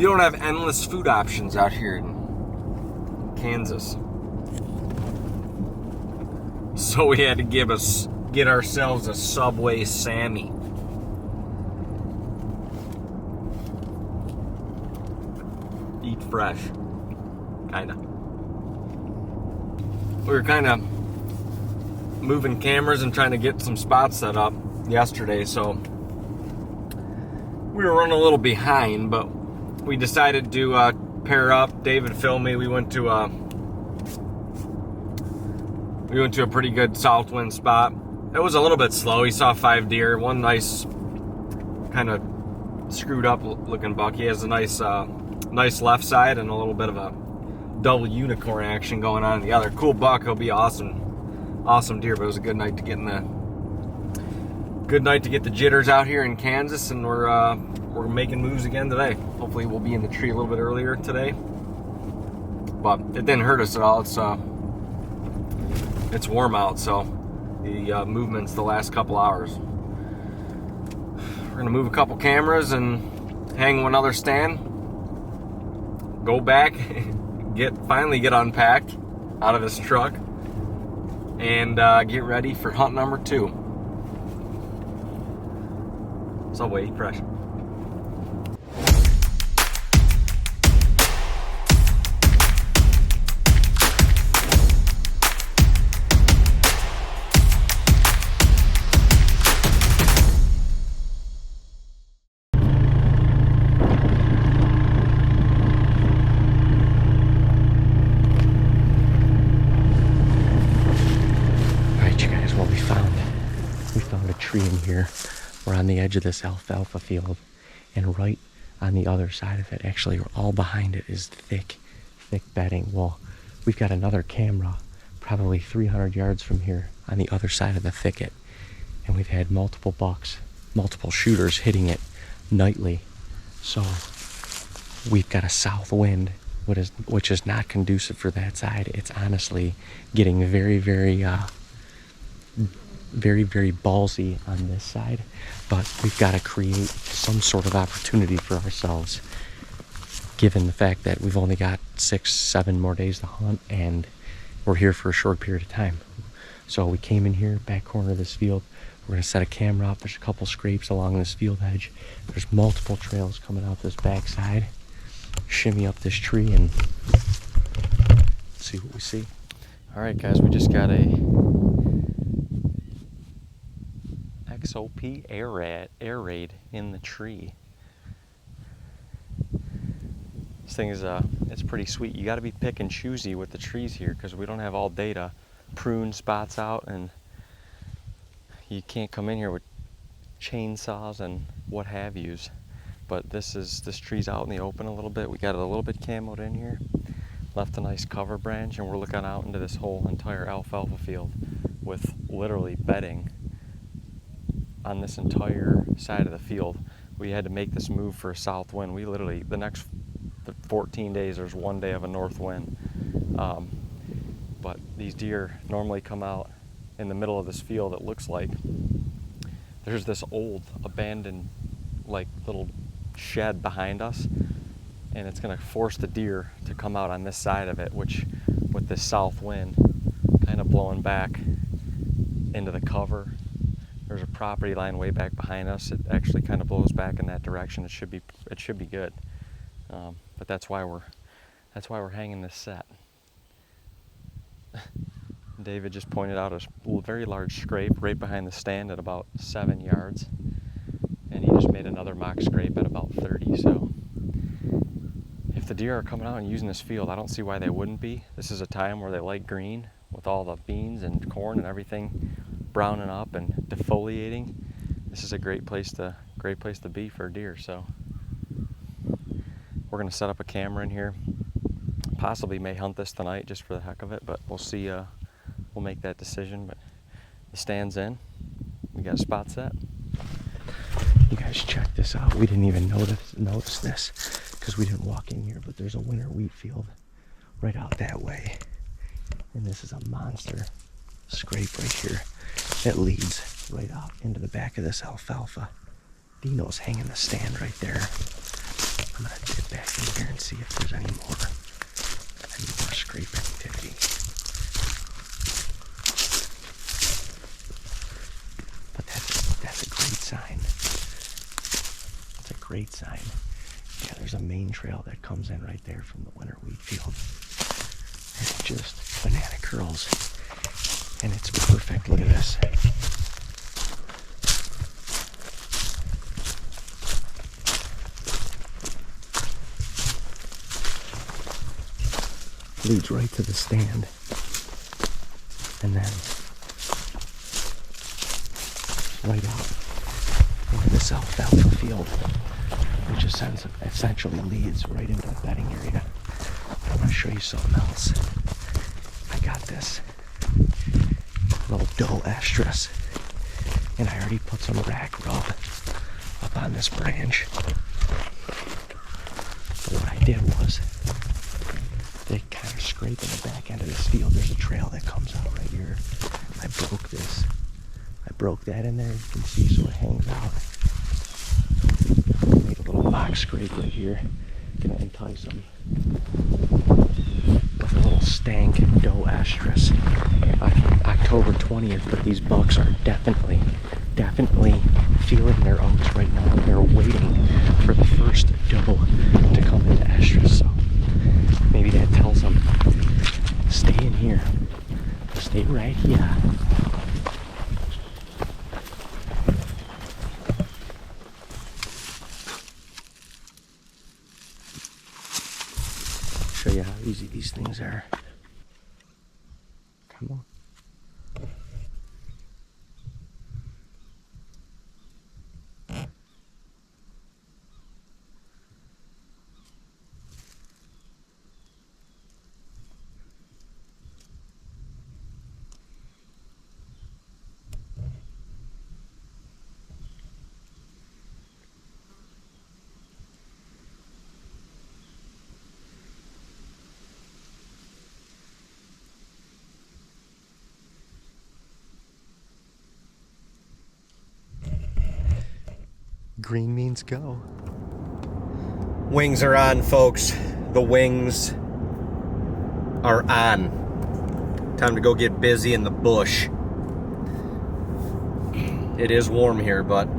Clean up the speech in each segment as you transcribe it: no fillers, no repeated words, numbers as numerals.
You don't have endless food options out here in Kansas. So we had to get ourselves a Subway Sammy. Eat fresh. Kinda. We were kinda moving cameras and trying to get some spots set up yesterday, so we were running a little behind, but we decided to pair up. David filmed me. We went to a pretty good south wind spot. It was a little bit slow. He saw 5 deer. One nice, kind of screwed up looking buck. He has a nice left side and a little bit of a double unicorn action going on in the other. Cool buck. He'll be awesome deer. But it was a good night to get the jitters out here in Kansas, and we're making moves again today. Hopefully we'll be in the tree a little bit earlier today, but it didn't hurt us at all. It's warm out, so the movement's the last couple hours. We're gonna move a couple cameras and hang one other stand, go back, finally get unpacked out of this truck, and get ready for hunt number 2. Subway, eat fresh. Tree in here. We're on the edge of this alfalfa field, and right on the other side of it, actually all behind it, is thick bedding. Well, we've got another camera probably 300 yards from here on the other side of the thicket, and we've had multiple bucks, multiple shooters hitting it nightly. So we've got a south wind, which is not conducive for that side. It's honestly getting very, very ballsy on this side, but we've got to create some sort of opportunity for ourselves, given the fact that we've only got 6-7 more days to hunt, and we're here for a short period of time. So we came in here, back corner of this field. We're going to set a camera up. There's a couple scrapes along this field edge. There's multiple trails coming out this backside. Shimmy up this tree and see what we see. All right, guys, we just got a XOP air raid in the tree. This thing is it's pretty sweet. You got to be pick and choosy with the trees here because we don't have all data. Prune spots out, and you can't come in here with chainsaws and what have yous. But this tree's out in the open a little bit. We got it a little bit camoed in here. Left a nice cover branch, and we're looking out into this whole entire alfalfa field with literally bedding on this entire side of the field. We had to make this move for a south wind. We literally, the next 14 days, there's 1 day of a north wind. But these deer normally come out in the middle of this field. It looks like there's this old abandoned like little shed behind us, and it's going to force the deer to come out on this side of it, which with this south wind kind of blowing back into the cover. There's a property line way back behind us. It actually kind of blows back in that direction. It should be good, but that's why we're hanging this set. David just pointed out a very large scrape right behind the stand at about 7 yards, and he just made another mock scrape at about 30. So if the deer are coming out and using this field, I don't see why they wouldn't be. This is a time where they like green with all the beans and corn and everything browning up and defoliating. This is a great place to be for deer. So we're gonna set up a camera in here. Possibly may hunt this tonight just for the heck of it, but we'll see. We'll make that decision. But the stand's in. We got a spot set. You guys check this out. We didn't even notice this because we didn't walk in here, but there's a winter wheat field right out that way, and this is a monster scrape right here that leads right out into the back of this alfalfa. Dino's hanging the stand right there. I'm gonna dip back see if there's any more scrape activity. But that's a great sign. That's a great sign. Yeah, there's a main trail that comes in right there from the winter wheat field. And it just banana curls. And it's perfect. Look at this. Leads right to the stand. And then right out into this alfalfa field, which essentially leads right into the bedding area. I want to show you something else. I got this little doe estrus, and I already put some rack rub up on this branch. But what I did was, they kind of scrape in the back end of this field. There's a trail that comes out right here. I broke this. I broke that in there, you can see, so it hangs out. Made a little box scrape right here. Gonna entice them with a little stank doe estrus. October 20th, but these bucks are definitely feeling their oats right now. They're waiting for the first doe to come into estrus, so maybe that tells them, stay in here. Stay right here. Show you how easy these things are. Come on. Green means go. Wings are on, folks. The wings are on. Time to go get busy in the bush. It is warm here, but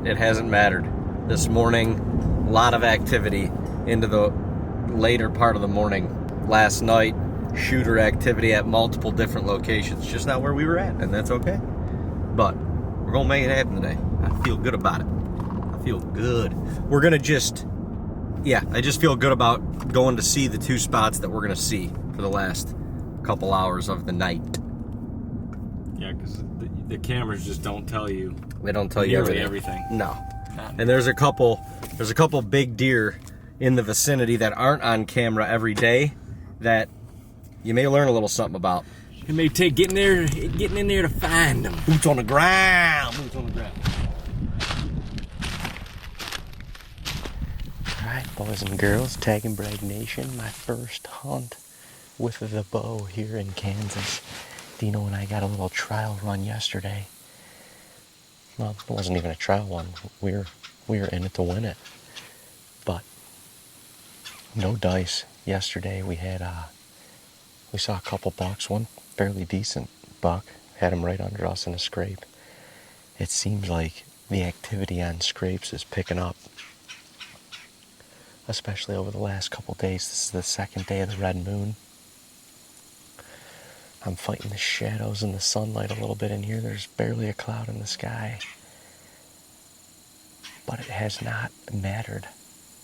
it hasn't mattered. This morning, a lot of activity into the later part of the morning. Last night, shooter activity at multiple different locations. Just not where we were at, and that's okay. But we're gonna make it happen today. I feel good about it. Feel good. We're gonna I just feel good about going to see the two spots that we're gonna see for the last couple hours of the night. Yeah, because the cameras just don't tell you. They don't tell you everything. No. And there's a couple big deer in the vicinity that aren't on camera every day that you may learn a little something about. It may take getting in there to find them. Boots on the ground. Boots on the ground. Alright, boys and girls, TAGNBRAG Nation, my first hunt with the bow here in Kansas. Dino and I got a little trial run yesterday. Well, it wasn't even a trial one. We were in it to win it. But no dice. Yesterday we saw a couple bucks, one fairly decent buck, had him right under us in a scrape. It seems like the activity on scrapes is picking up, especially over the last couple days. This is the second day of the red moon. I'm fighting the shadows and the sunlight a little bit in here. There's barely a cloud in the sky. But it has not mattered.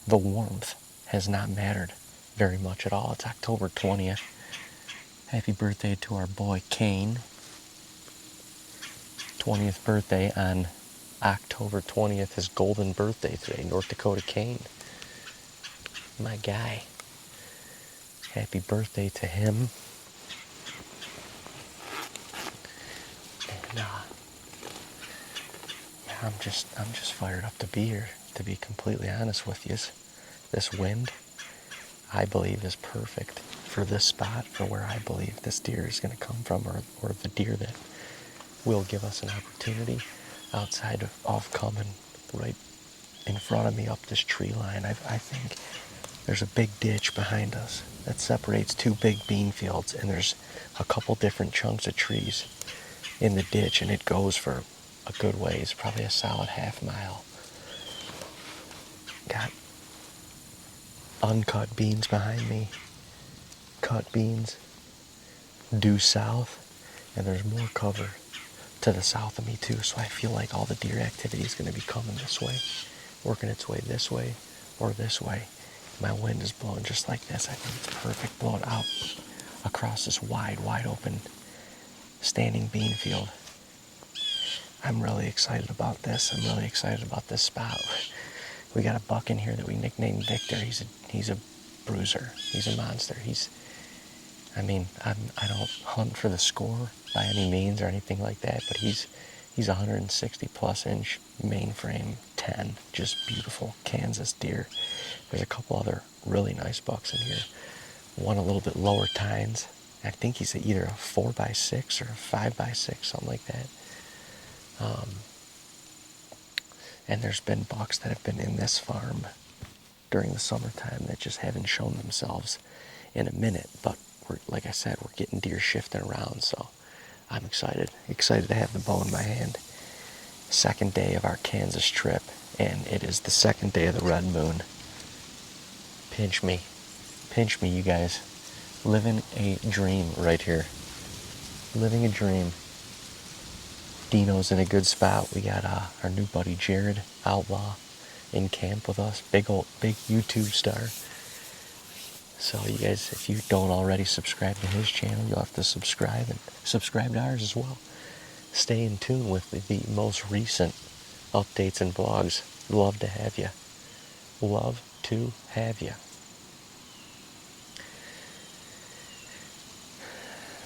The warmth has not mattered very much at all. It's October 20th. Happy birthday to our boy Kane. 20th birthday on October 20th, his golden birthday today. North Dakota Kane. My guy. Happy birthday to him. And I'm just fired up to be here, to be completely honest with you. This wind, I believe, is perfect for this spot, for where I believe this deer is going to come from, or the deer that will give us an opportunity outside of coming right in front of me up this tree line. I think There's a big ditch behind us that separates two big bean fields, and there's a couple different chunks of trees in the ditch, and it goes for a good ways, probably a solid half-mile. Got uncut beans behind me, cut beans due south, and there's more cover to the south of me too, so I feel like all the deer activity is going to be coming this way, working its way this way or this way. My wind is blowing just like this. I think it's perfect, blowing out across this wide open standing bean field. I'm really excited about this. I'm really excited about this spot. We got a buck in here that we nicknamed Victor. He's a bruiser. He's a monster. I don't hunt for the score by any means or anything like that, but he's 160 plus inch mainframe 10, just beautiful Kansas deer. There's a couple other really nice bucks in here. One a little bit lower tines. I think he's either a 4x6 or a 5x6, something like that. And there's been bucks that have been in this farm during the summertime that just haven't shown themselves in a minute. But like I said, we're getting deer shifting around, so I'm excited to have the bow in my hand. Second day of our Kansas trip, and it is the second day of the red moon. Pinch me, you guys. Living a dream right here. Living a dream. Dino's in a good spot. We got our new buddy Jared Outlaw in camp with us. Big YouTube star. So you guys, if you don't already subscribe to his channel, you'll have to subscribe and subscribe to ours as well. Stay in tune with the most recent updates and vlogs. Love to have you. Love to have you.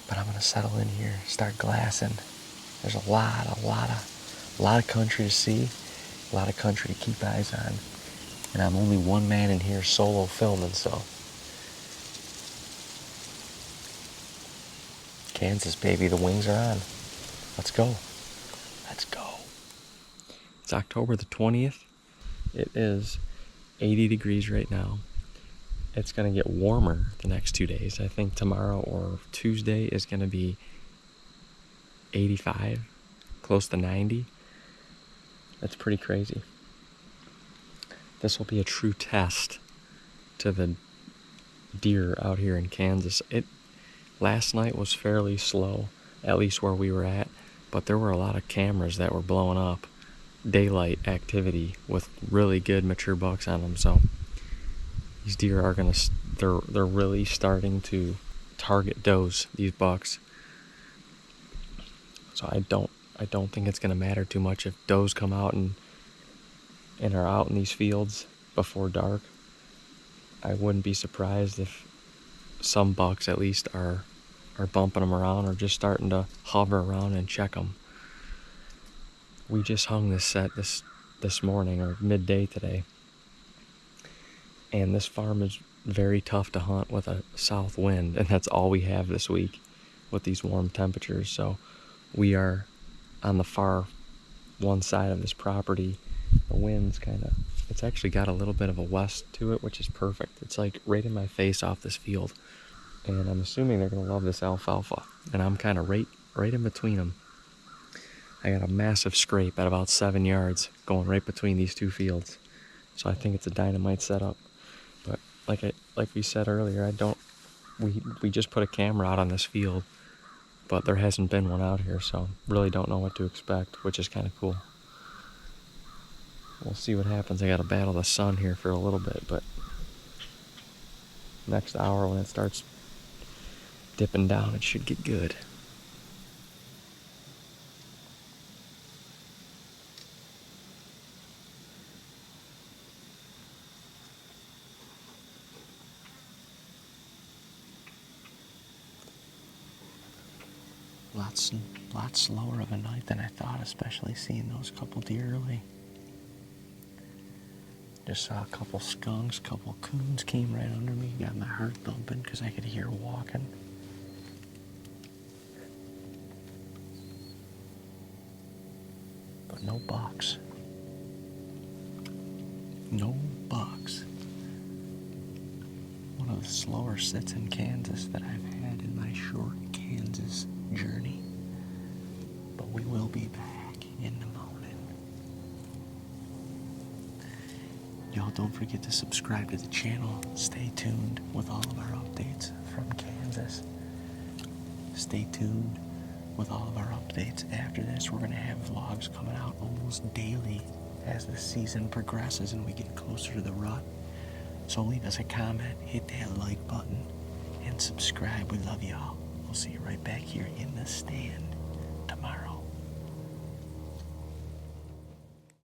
But I'm gonna settle in here, start glassing. There's a lot of country to see, a lot of country to keep eyes on, and I'm only one man in here solo filming, so Kansas, baby, the wings are on. Let's go. It's October the 20th. It is 80 degrees right now. It's gonna get warmer the next 2 days. I think tomorrow or Tuesday is gonna be 85, close to 90. That's pretty crazy. This will be a true test to the deer out here in Kansas. Last night was fairly slow, at least where we were at, but there were a lot of cameras that were blowing up daylight activity with really good mature bucks on them. So these deer are they're really starting to target does, these bucks. So I don't think it's gonna matter too much if does come out and are out in these fields before dark. I wouldn't be surprised if some bucks at least are bumping them around or just starting to hover around and check them. We just hung this set this morning or midday today, and this farm is very tough to hunt with a south wind, and that's all we have this week with these warm temperatures. So we are on the far one side of this property. The wind's it's actually got a little bit of a west to it, which is perfect. It's like right in my face off this field, and I'm assuming they're gonna love this alfalfa, and I'm kind of right in between them. I got a massive scrape at about 7 yards going right between these two fields, so I think it's a dynamite setup. But like we said earlier, we just put a camera out on this field, but there hasn't been one out here, so really don't know what to expect, which is kind of cool. We'll see what happens. I gotta battle the sun here for a little bit, but next hour when it starts dipping down, it should get good. Lot slower of a night than I thought, especially seeing those couple deer early. Just saw a couple skunks, couple coons came right under me. Got my heart thumping because I could hear walking. But no bucks. No bucks. of the slower sits in Kansas that I've had in my short Kansas journey. But we will be back in the morning. Y'all don't forget to subscribe to the channel. Stay tuned with all of our updates from Kansas. Stay tuned with all of our updates. After this, we're going to have vlogs coming out almost daily as the season progresses and we get closer to the rut. So leave us a comment, hit that like button, and subscribe. We love y'all. We'll see you right back here in the stand tomorrow.